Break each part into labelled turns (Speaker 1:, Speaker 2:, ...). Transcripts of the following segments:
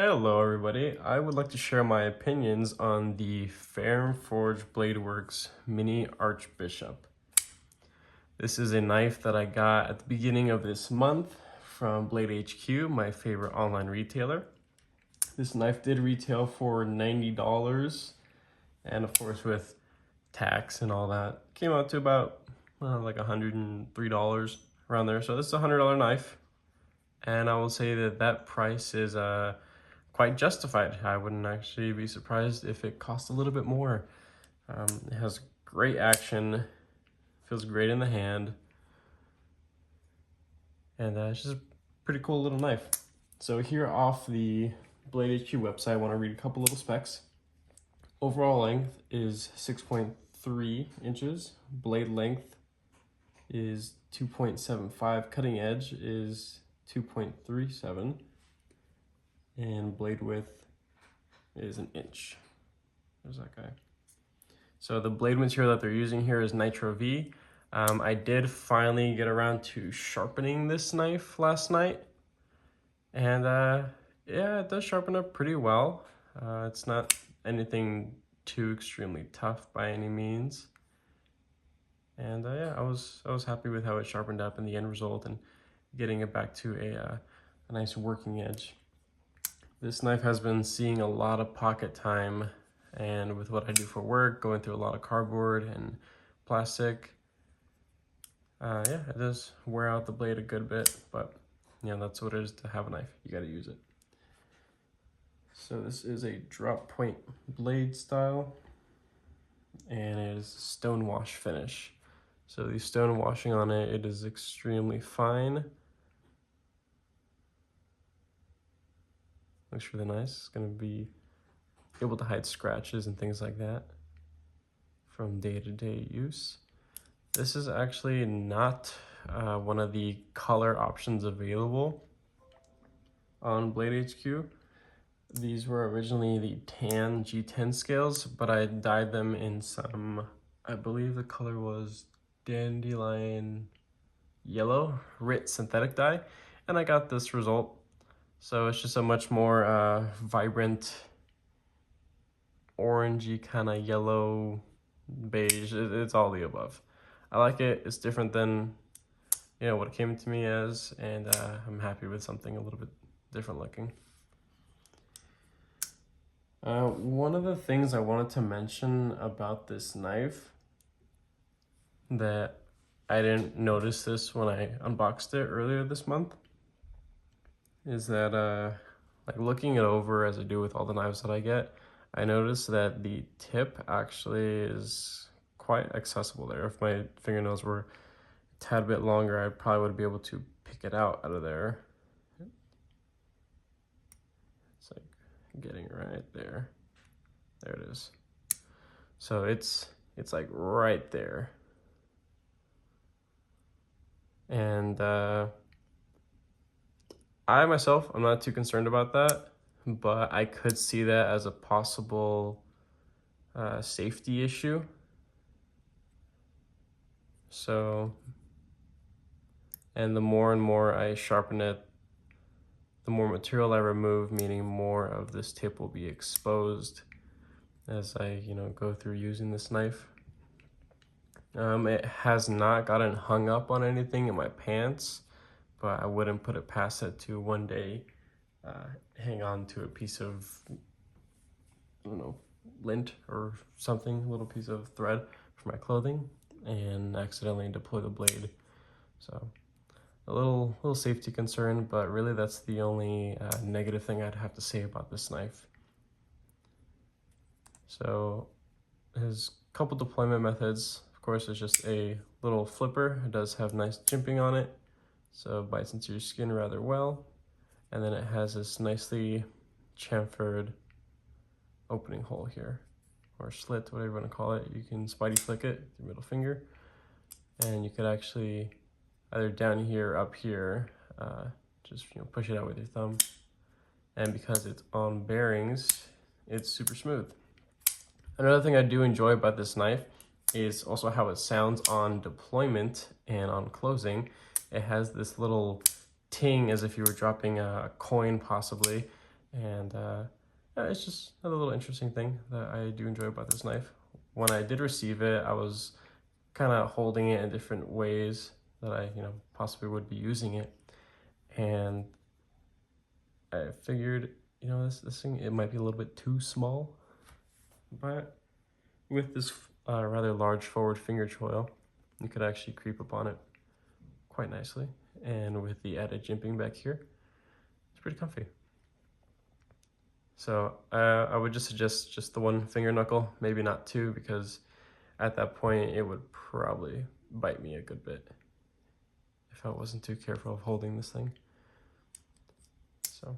Speaker 1: Hello everybody, I would like to share my opinions on the Ferrum Forge Bladeworks Mini Archbishop. This is a knife that I got at the beginning of this month from Blade HQ, my favorite online retailer. This knife did retail for $90, and of course with tax and all that, came out to about like $103 around there. So this is a $100 knife, and I will say that that price is quite justified. I wouldn't actually be surprised if it cost a little bit more. It has great action, feels great in the hand, and it's just a pretty cool little knife. So here off the Blade HQ website, I want to read a couple little specs. Overall length is 6.3 inches, blade length is 2.75, cutting edge is 2.37, and blade width is an inch. There's that guy. So the blade material that they're using here is Nitro V. I did finally get around to sharpening this knife last night, and yeah, it does sharpen up pretty well. It's not anything too extremely tough by any means, and yeah, I was happy with how it sharpened up in the end result and getting it back to a nice working edge. This knife has been seeing a lot of pocket time, and with what I do for work, going through a lot of cardboard and plastic, yeah, it does wear out the blade a good bit, but you know, that's what it is to have a knife. You got to use it. So this is a drop point blade style, and it is stone wash finish. So the stone washing on it, it is extremely fine. Looks really nice. It's going to be able to hide scratches and things like that from day-to-day use. This is actually not one of the color options available on Blade HQ. These were originally the tan G10 scales, but I dyed them in some, I believe the color was dandelion yellow, RIT synthetic dye, and I got this result. So it's just a much more vibrant, orangey kind of yellow, beige. It's all the above. I like it. It's different than, you know, what it came to me as, and I'm happy with something a little bit different looking. One of the things I wanted to mention about this knife that I didn't notice this when I unboxed it earlier this month is that like looking it over as I do with all the knives that I get, I noticed that the tip actually is quite accessible there. If my fingernails were a tad bit longer, I probably would be able to pick it out of there. It's like getting right there. There it is. So it's like right there. And I myself, I'm not too concerned about that, but I could see that as a possible safety issue. So, and the more and more I sharpen it, the more material I remove, meaning more of this tip will be exposed as I, you know, go through using this knife. It has not gotten hung up on anything in my pants, but I wouldn't put it past it to one day hang on to a piece of, I don't know, lint or something, a little piece of thread for my clothing, and accidentally deploy the blade. So a little safety concern, but really that's the only negative thing I'd have to say about this knife. So his couple deployment methods, of course, is just a little flipper. It does have nice jimping on it, so it bites into your skin rather well. And then it has this nicely chamfered opening hole here, or slit, whatever you want to call it. You can spidey flick it with your middle finger, and you could actually either down here or up here, just, you know, push it out with your thumb. And because it's on bearings, it's super smooth. Another thing I do enjoy about this knife is also how it sounds on deployment and on closing. It has this little ting as if you were dropping a coin possibly, And yeah, it's just a little interesting thing that I do enjoy about this knife. When I did receive it, I was kind of holding it in different ways that I, possibly would be using it. And I figured, this thing, it might be a little bit too small, but with this rather large forward finger choil, you could actually creep up on it quite nicely. And with the added jimping back here, it's pretty comfy. So I would just suggest just the one finger knuckle, maybe not two, because at that point it would probably bite me a good bit if I wasn't too careful of holding this thing. So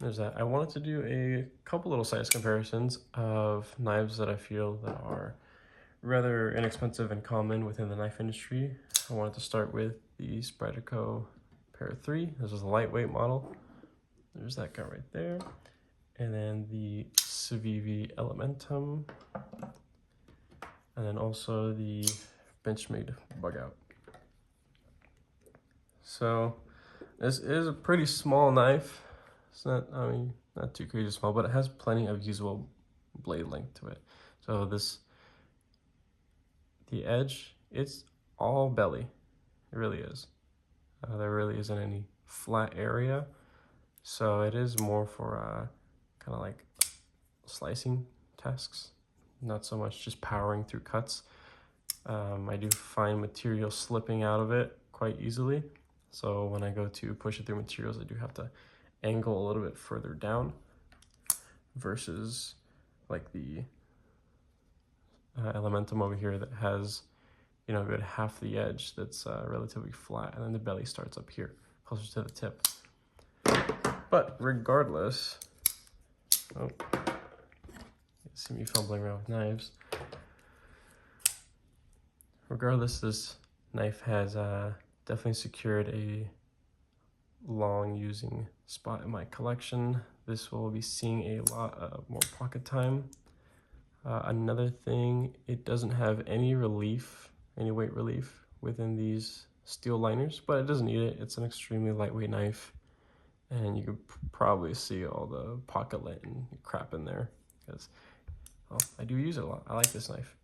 Speaker 1: there's that. I wanted to do a couple little size comparisons of knives that I feel that are rather inexpensive and common within the knife industry. I wanted to start with the Spyderco Pair 3. This is a lightweight model. There's that guy right there. And then the Civivi Elementum. And then also the Benchmade Bug Out. So this is a pretty small knife. It's not, not too crazy small, but it has plenty of usable blade length to it. So the edge, it's all belly. It really is. There really isn't any flat area. So it is more for kind of like slicing tasks, not so much just powering through cuts. I do find material slipping out of it quite easily. So when I go to push it through materials, I do have to angle a little bit further down versus like the Elementum over here that has, a good half the edge that's relatively flat, and then the belly starts up here, closer to the tip. But regardless, you see me fumbling around with knives. Regardless, this knife has definitely secured a long using spot in my collection. This will be seeing a lot more pocket time. Another thing, it doesn't have any weight relief within these steel liners, but it doesn't need it. It's an extremely lightweight knife, and you could probably see all the pocket lint and crap in there because I do use it a lot. I like this knife.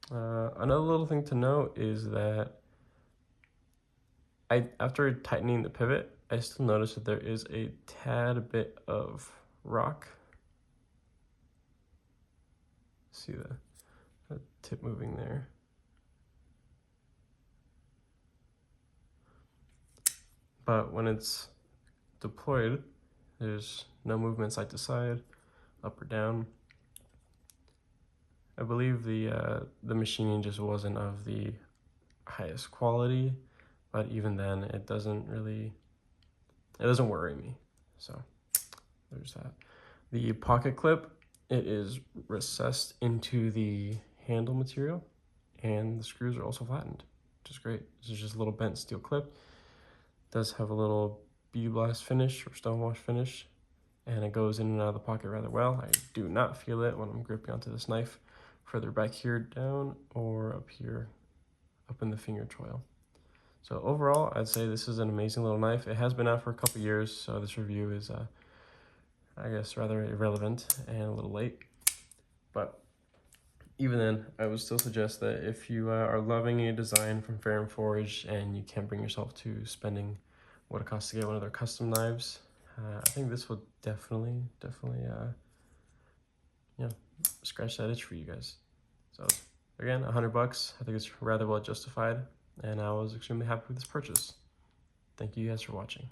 Speaker 1: Another little thing to note is that after tightening the pivot, I still notice that there is a tad bit of rock. See the tip moving there. But when it's deployed, there's no movement side to side, up or down. I believe the machining just wasn't of the highest quality, but even then it doesn't worry me. So there's that. The pocket clip, it is recessed into the handle material, and the screws are also flattened, which is great. This is just a little bent steel clip. It does have a little bead blast finish or stonewash finish, and it goes in and out of the pocket rather well. I do not feel it when I'm gripping onto this knife further back here down or up here, up in the finger choil. So overall, I'd say this is an amazing little knife. It has been out for a couple years, so this review is, I guess, rather irrelevant and a little late. But even then, I would still suggest that if you are loving a design from Ferrum Forge and you can't bring yourself to spending what it costs to get one of their custom knives, I think this will definitely, scratch that itch for you guys. So again, $100. I think it's rather well justified, and I was extremely happy with this purchase. Thank you guys for watching.